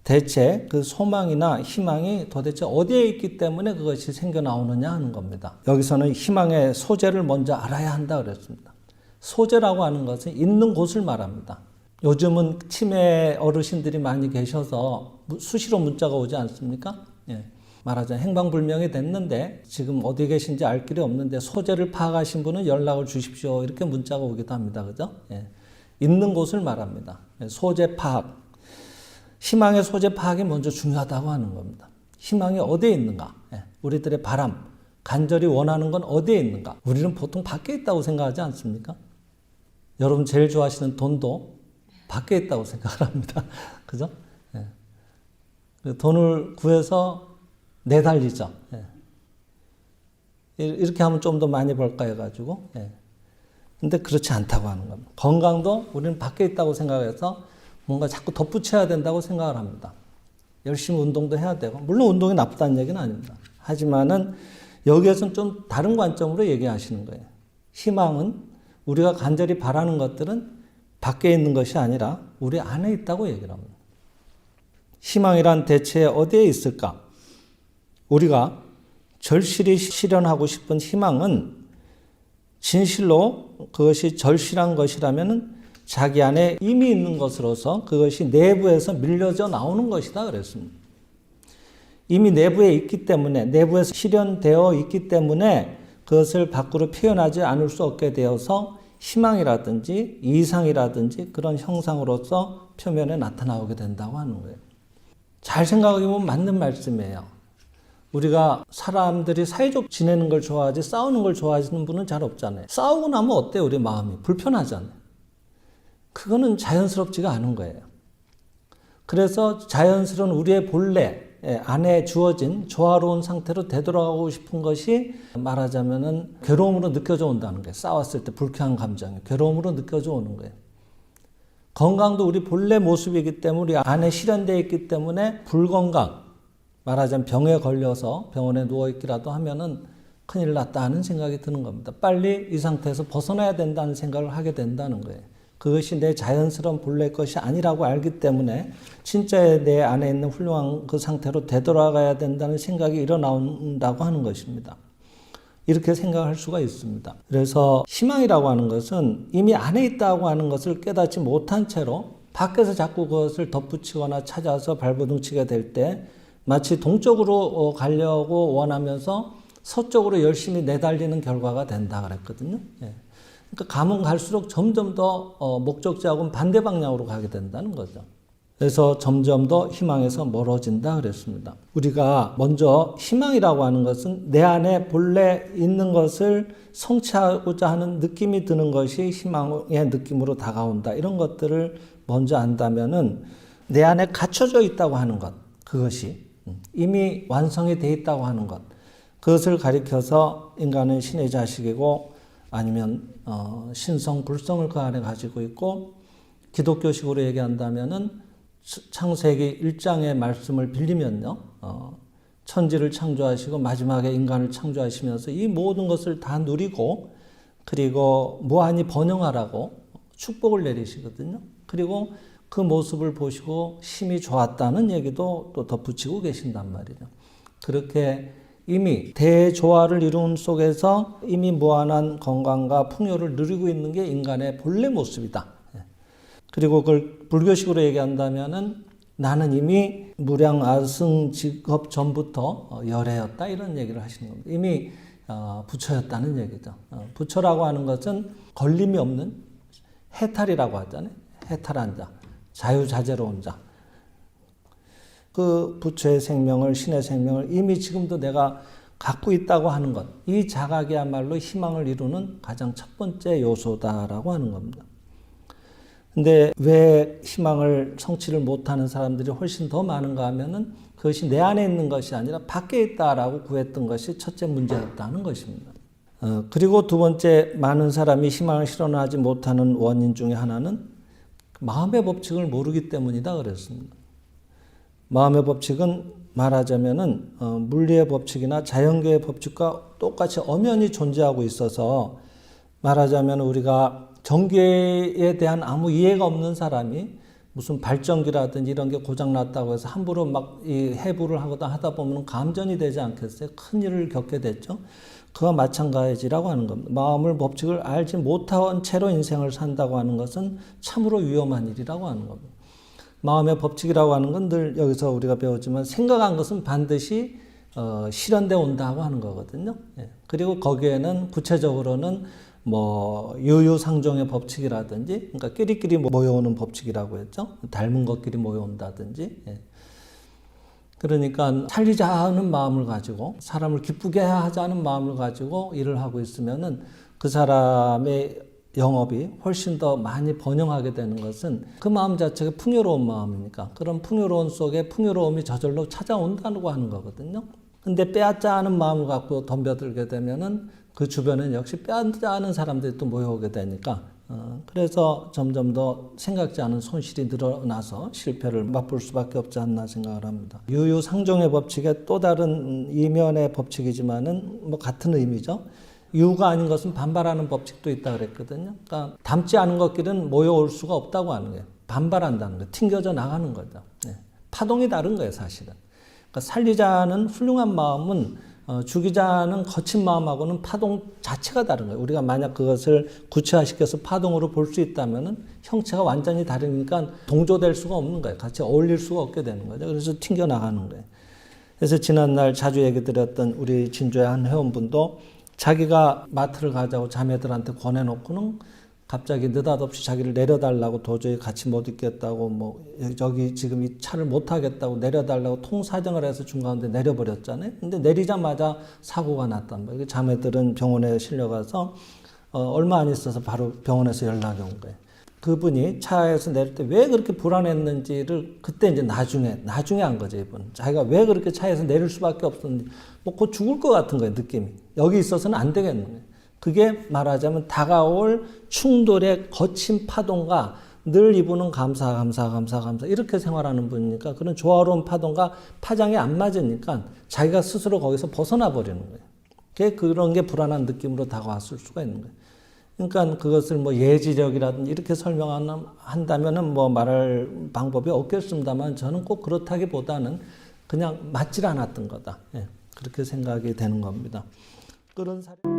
대체 그 소망이나 희망이 도대체 어디에 있기 때문에 그것이 생겨나오느냐 하는 겁니다. 여기서는 희망의 소재를 먼저 알아야 한다 그랬습니다. 소재라고 하는 것은 있는 곳을 말합니다. 요즘은 치매 어르신들이 많이 계셔서 수시로 문자가 오지 않습니까? 예. 말하자면 행방불명이 됐는데 지금 어디 계신지 알 길이 없는데 소재를 파악하신 분은 연락을 주십시오. 이렇게 문자가 오기도 합니다. 그죠? 예. 있는 곳을 말합니다. 소재 파악. 희망의 소재 파악이 먼저 중요하다고 하는 겁니다. 희망이 어디에 있는가? 예. 우리들의 바람, 간절히 원하는 건 어디에 있는가? 우리는 보통 밖에 있다고 생각하지 않습니까? 여러분 제일 좋아하시는 돈도 밖에 있다고 생각을 합니다. 그죠? 예. 돈을 구해서 내달리죠. 예. 이렇게 하면 좀 더 많이 벌까 해가지고. 예. 근데 그렇지 않다고 하는 겁니다. 건강도 우리는 밖에 있다고 생각해서 뭔가 자꾸 덧붙여야 된다고 생각을 합니다. 열심히 운동도 해야 되고, 물론 운동이 나쁘다는 얘기는 아닙니다. 하지만은 여기에서는 좀 다른 관점으로 얘기하시는 거예요. 희망은 우리가 간절히 바라는 것들은 밖에 있는 것이 아니라 우리 안에 있다고 얘기를 합니다. 희망이란 대체 어디에 있을까? 우리가 절실히 실현하고 싶은 희망은 진실로 그것이 절실한 것이라면 자기 안에 이미 있는 것으로서 그것이 내부에서 밀려져 나오는 것이다 그랬습니다. 이미 내부에 있기 때문에, 내부에서 실현되어 있기 때문에 그것을 밖으로 표현하지 않을 수 없게 되어서 희망이라든지 이상이라든지 그런 형상으로서 표면에 나타나오게 된다고 하는 거예요. 잘 생각해보면 맞는 말씀이에요. 우리가 사람들이 사이좋게 지내는 걸 좋아하지 싸우는 걸 좋아하시는 분은 잘 없잖아요. 싸우고 나면 어때요? 우리 마음이 불편하잖아요. 그거는 자연스럽지가 않은 거예요. 그래서 자연스러운 우리의 본래 안에 주어진 조화로운 상태로 되돌아가고 싶은 것이 말하자면은 괴로움으로 느껴져 온다는 거예요. 싸웠을 때 불쾌한 감정이 괴로움으로 느껴져 오는 거예요. 건강도 우리 본래 모습이기 때문에 우리 안에 실현되어 있기 때문에 불건강, 말하자면 병에 걸려서 병원에 누워있기라도 하면은 큰일 났다 하는 생각이 드는 겁니다. 빨리 이 상태에서 벗어나야 된다는 생각을 하게 된다는 거예요. 그것이 내 자연스러운 본래 것이 아니라고 알기 때문에 진짜 내 안에 있는 훌륭한 그 상태로 되돌아가야 된다는 생각이 일어나온다고 하는 것입니다. 이렇게 생각할 수가 있습니다. 그래서 희망이라고 하는 것은 이미 안에 있다고 하는 것을 깨닫지 못한 채로 밖에서 자꾸 그것을 덧붙이거나 찾아서 발버둥치게 될 때 마치 동쪽으로 가려고 원하면서 서쪽으로 열심히 내달리는 결과가 된다 그랬거든요. 예. 그러니까 가면 갈수록 점점 더 목적지하고는 반대 방향으로 가게 된다는 거죠. 그래서 점점 더 희망에서 멀어진다 그랬습니다. 우리가 먼저 희망이라고 하는 것은 내 안에 본래 있는 것을 성취하고자 하는 느낌이 드는 것이 희망의 느낌으로 다가온다. 이런 것들을 먼저 안다면은 내 안에 갖춰져 있다고 하는 것, 그것이 이미 완성이 돼 있다고 하는 것, 그것을 가리켜서 인간은 신의 자식이고 아니면 신성, 불성을 그 안에 가지고 있고, 기독교식으로 얘기한다면은 창세기 1장의 말씀을 빌리면요, 천지를 창조하시고 마지막에 인간을 창조하시면서 이 모든 것을 다 누리고 그리고 무한히 번영하라고 축복을 내리시거든요. 그리고 그 모습을 보시고 심히 좋았다는 얘기도 또 덧붙이고 계신단 말이죠. 그렇게 이미 대조화를 이룬 속에서 이미 무한한 건강과 풍요를 누리고 있는 게 인간의 본래 모습이다. 그리고 그걸 불교식으로 얘기한다면은 나는 이미 무량아승직업 전부터 열애였다, 이런 얘기를 하시는 겁니다. 이미 부처였다는 얘기죠. 부처라고 하는 것은 걸림이 없는 해탈이라고 하잖아요. 해탈한 자, 자유자재로운 자. 그 부처의 생명을, 신의 생명을 이미 지금도 내가 갖고 있다고 하는 것, 이 자각이야말로 희망을 이루는 가장 첫 번째 요소다라고 하는 겁니다. 근데 왜 희망을 성취를 못하는 사람들이 훨씬 더 많은가 하면은 그것이 내 안에 있는 것이 아니라 밖에 있다라고 구했던 것이 첫째 문제였다는 것입니다. 그리고 두 번째, 많은 사람이 희망을 실현하지 못하는 원인 중에 하나는 마음의 법칙을 모르기 때문이다 그랬습니다. 마음의 법칙은 말하자면은 물리의 법칙이나 자연계의 법칙과 똑같이 엄연히 존재하고 있어서, 말하자면 우리가 전기에 대한 아무 이해가 없는 사람이 무슨 발전기라든지 이런 게 고장났다고 해서 함부로 막 이 해부를 하다 보면 감전이 되지 않겠어요? 큰 일을 겪게 됐죠. 그와 마찬가지라고 하는 겁니다. 마음을 법칙을 알지 못한 채로 인생을 산다고 하는 것은 참으로 위험한 일이라고 하는 겁니다. 마음의 법칙이라고 하는 건 늘 여기서 우리가 배웠지만 생각한 것은 반드시 실현돼 온다고 하는 거거든요. 예. 그리고 거기에는 구체적으로는 뭐 유유상종의 법칙이라든지, 그러니까 끼리끼리 모여오는 법칙이라고 했죠. 닮은 것끼리 모여온다든지. 예. 그러니까 살리자 하는 마음을 가지고 사람을 기쁘게 하자는 마음을 가지고 일을 하고 있으면은 그 사람의 영업이 훨씬 더 많이 번영하게 되는 것은 그 마음 자체가 풍요로운 마음이니까 그런 풍요로운 속에 풍요로움이 저절로 찾아온다고 하는 거거든요. 근데 빼앗자 하는 마음을 갖고 덤벼들게 되면은 그 주변엔 역시 빼앗자 하는 사람들이 또 모여오게 되니까 그래서 점점 더 생각지 않은 손실이 늘어나서 실패를 맛볼 수밖에 없지 않나 생각을 합니다. 유유상종의 법칙의 또 다른 이면의 법칙이지만은 뭐 같은 의미죠. 유가 아닌 것은 반발하는 법칙도 있다 그랬거든요. 그러니까 닮지 않은 것끼리는 모여올 수가 없다고 하는 거예요. 반발한다는 거예요. 튕겨져 나가는 거죠. 네. 파동이 다른 거예요, 사실은. 그러니까 살리자는 훌륭한 마음은 죽이자는 거친 마음하고는 파동 자체가 다른 거예요. 우리가 만약 그것을 구체화시켜서 파동으로 볼 수 있다면은 형체가 완전히 다르니까 동조될 수가 없는 거예요. 같이 어울릴 수가 없게 되는 거죠. 그래서 튕겨 나가는 거예요. 그래서 지난날 자주 얘기 드렸던 우리 진주의 한 회원분도 자기가 마트를 가자고 자매들한테 권해놓고는 갑자기 느닷없이 자기를 내려달라고 도저히 같이 못 있겠다고 뭐 저기 지금 이 차를 못 타겠다고 내려달라고 통사정을 해서 중간에 내려버렸잖아요. 근데 내리자마자 사고가 났단 말이에요. 자매들은 병원에 실려가서 얼마 안 있어서 바로 병원에서 연락이 온 거예요. 그분이 차에서 내릴 때 왜 그렇게 불안했는지를 그때 이제 나중에 한 거죠, 이분. 자기가 왜 그렇게 차에서 내릴 수밖에 없었는지, 뭐 곧 죽을 것 같은 거예요, 느낌이. 여기 있어서는 안 되겠는 거예요. 그게 말하자면 다가올 충돌의 거친 파동과 늘 이분은 감사 이렇게 생활하는 분이니까 그런 조화로운 파동과 파장이 안 맞으니까 자기가 스스로 거기서 벗어나 버리는 거예요. 그런 게 불안한 느낌으로 다가왔을 수가 있는 거예요. 그러니까 그것을 뭐 예지력이라든지 이렇게 설명한다면은 뭐 말할 방법이 없겠습니다만 저는 꼭 그렇다기보다는 그냥 맞질 않았던 거다. 예, 그렇게 생각이 되는 겁니다. 그런 사례.